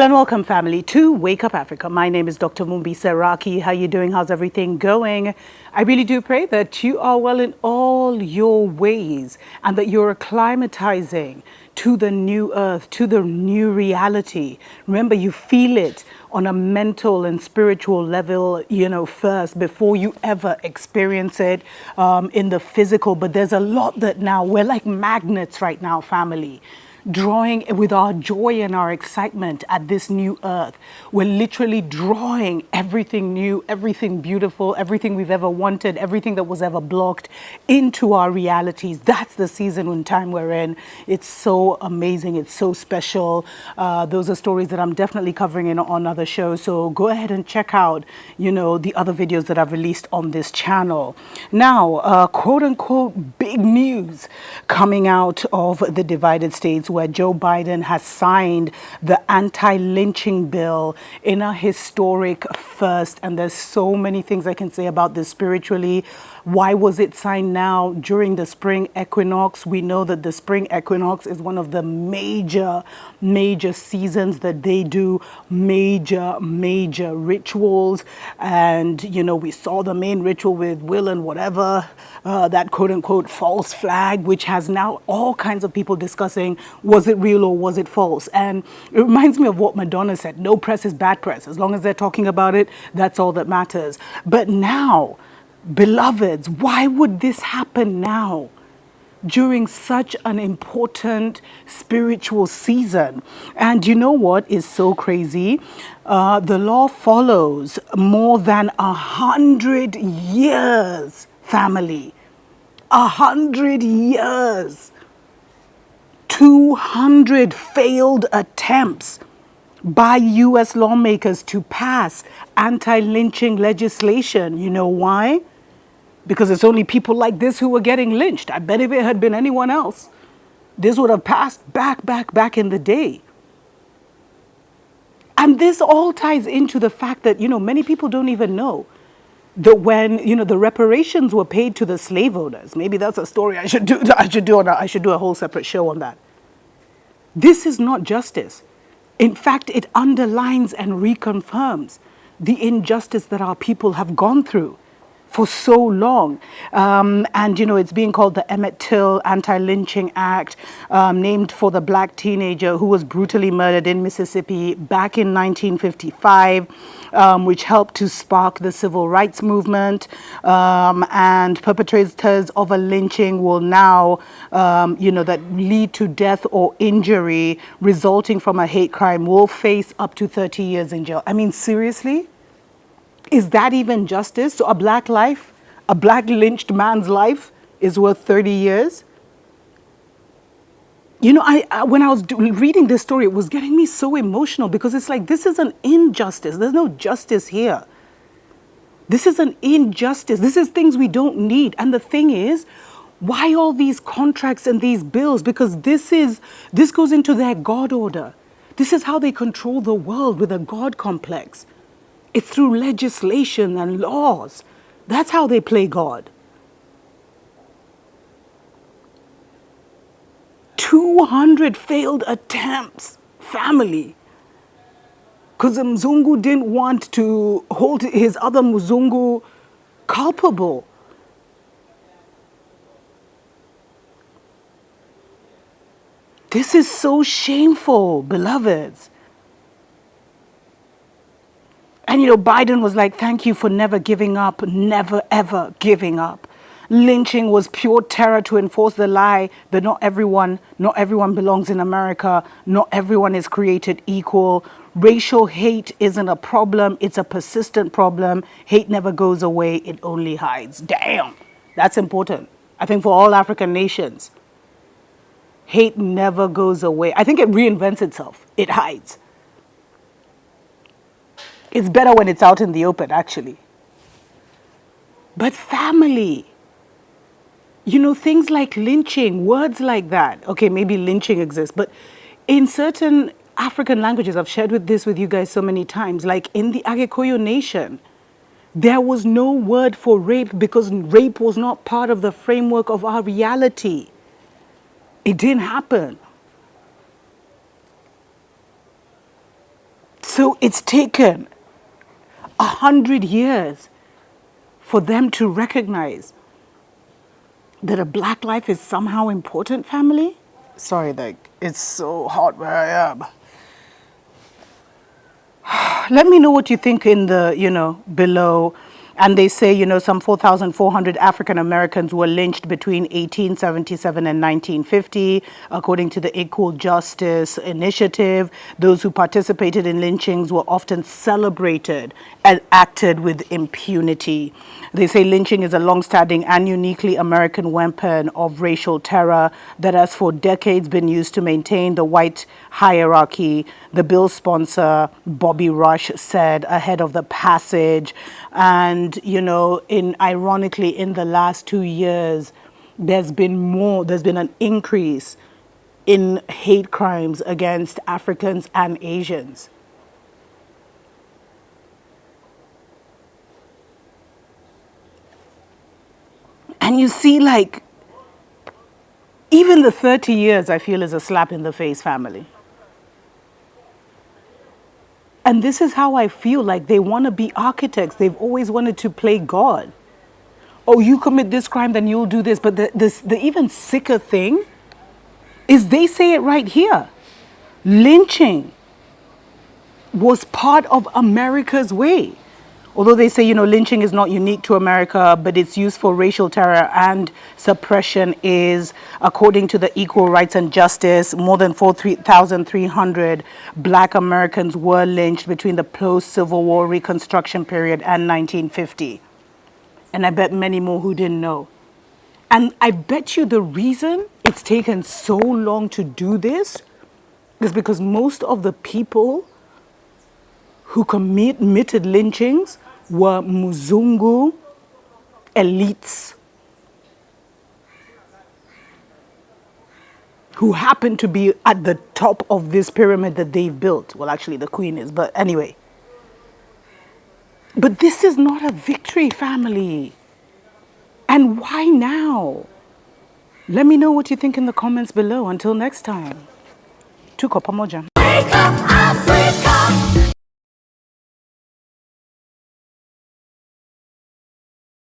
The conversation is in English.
and welcome, family, to Wake Up Africa. My name is Dr. Mumbi Seraki. How you doing? How's everything going? I really do pray that you are well in all your ways and that you're acclimatizing to the new earth, to the new reality. Remember, you feel it on a mental and spiritual level, first before you ever experience it in the physical. But there's a lot that now we're like magnets right now, family, drawing with our joy and our excitement at this new earth. We're literally drawing everything new, everything beautiful, everything we've ever wanted, everything that was ever blocked into our realities. That's the season and time we're in. It's so amazing. It's so special. Those are stories that I'm definitely covering on other shows. So go ahead and check out, the other videos that I've released on this channel. Now, quote unquote, big news coming out of the divided states, where Joe Biden has signed the anti-lynching bill in a historic first. And there's so many things I can say about this spiritually. Why was it signed now during the spring equinox? We know that the spring equinox is one of the major seasons that they do major rituals. And, we saw the main ritual with Will and whatever, that quote unquote false flag, which has now all kinds of people discussing, was it real or was it false? And it reminds me of what Madonna said, no press is bad press. As long as they're talking about it, that's all that matters. But now, beloveds, why would this happen now during such an important spiritual season? And you know what is so crazy? The law follows more than 100 years, family. 100 years. 200 failed attempts by U.S. lawmakers to pass anti-lynching legislation. You know why? Because it's only people like this who were getting lynched. I bet if it had been anyone else, this would have passed back in the day. And this all ties into the fact that, many people don't even know that when, the reparations were paid to the slave owners. Maybe that's a story I should do a whole separate show on that. This is not justice. In fact, it underlines and reconfirms the injustice that our people have gone through for so long. And, it's being called the Emmett Till Anti-Lynching Act, named for the black teenager who was brutally murdered in Mississippi back in 1955, which helped to spark the civil rights movement. And perpetrators of a lynching will now, that lead to death or injury resulting from a hate crime will face up to 30 years in jail. I mean, seriously? Is that even justice? So a black life, a black lynched man's life is worth 30 years? When I was reading this story, it was getting me so emotional because it's like, this is an injustice. There's no justice here. This is an injustice. This is things we don't need. And the thing is, why all these contracts and these bills? Because this goes into their God order. This is how they control the world, with a God complex. It's through legislation and laws. That's how they play God. 200 failed attempts, family. Because the Mzungu didn't want to hold his other Mzungu culpable. This is so shameful, beloveds. And, Biden was like, thank you for never giving up, never, ever giving up. Lynching was pure terror to enforce the lie that not everyone belongs in America. Not everyone is created equal. Racial hate isn't a problem. It's a persistent problem. Hate never goes away. It only hides. Damn, that's important. I think for all African nations, hate never goes away. I think it reinvents itself. It hides. It's better when it's out in the open, actually. But family, things like lynching, words like that. Okay, maybe lynching exists, but in certain African languages, I've shared this with you guys so many times, like in the Agikoyo nation, there was no word for rape because rape was not part of the framework of our reality. It didn't happen. So it's taken 100 years for them to recognize that a black life is somehow important, family. Sorry, like, it's so hot where I am. Let me know what you think in the, below. And they say, some 4,400 African Americans were lynched between 1877 and 1950, according to the Equal Justice Initiative. Those who participated in lynchings were often celebrated and acted with impunity. They say lynching is a long-standing and uniquely American weapon of racial terror that has for decades been used to maintain the white hierarchy. The bill's sponsor, Bobby Rush, said ahead of the passage. And, ironically, in the last 2 years, there's been an increase in hate crimes against Africans and Asians. And you see, like, even the 30 years, I feel, is a slap in the face, family. And this is how I feel, like they want to be architects. They've always wanted to play God. Oh, you commit this crime, then you'll do this. But the even sicker thing is they say it right here. Lynching was part of America's way. Although they say, lynching is not unique to America, but its use for racial terror and suppression is, according to the Equal Rights and Justice, more than 4,300 black Americans were lynched between the post-Civil War Reconstruction period and 1950. And I bet many more who didn't know. And I bet you the reason it's taken so long to do this is because most of the people who committed lynchings were Muzungu elites who happened to be at the top of this pyramid that they've built. Well, actually, the queen is, but anyway. But this is not a victory, family. And why now? Let me know what you think in the comments below. Until next time. Tuko pamoja. Wake up, Africa!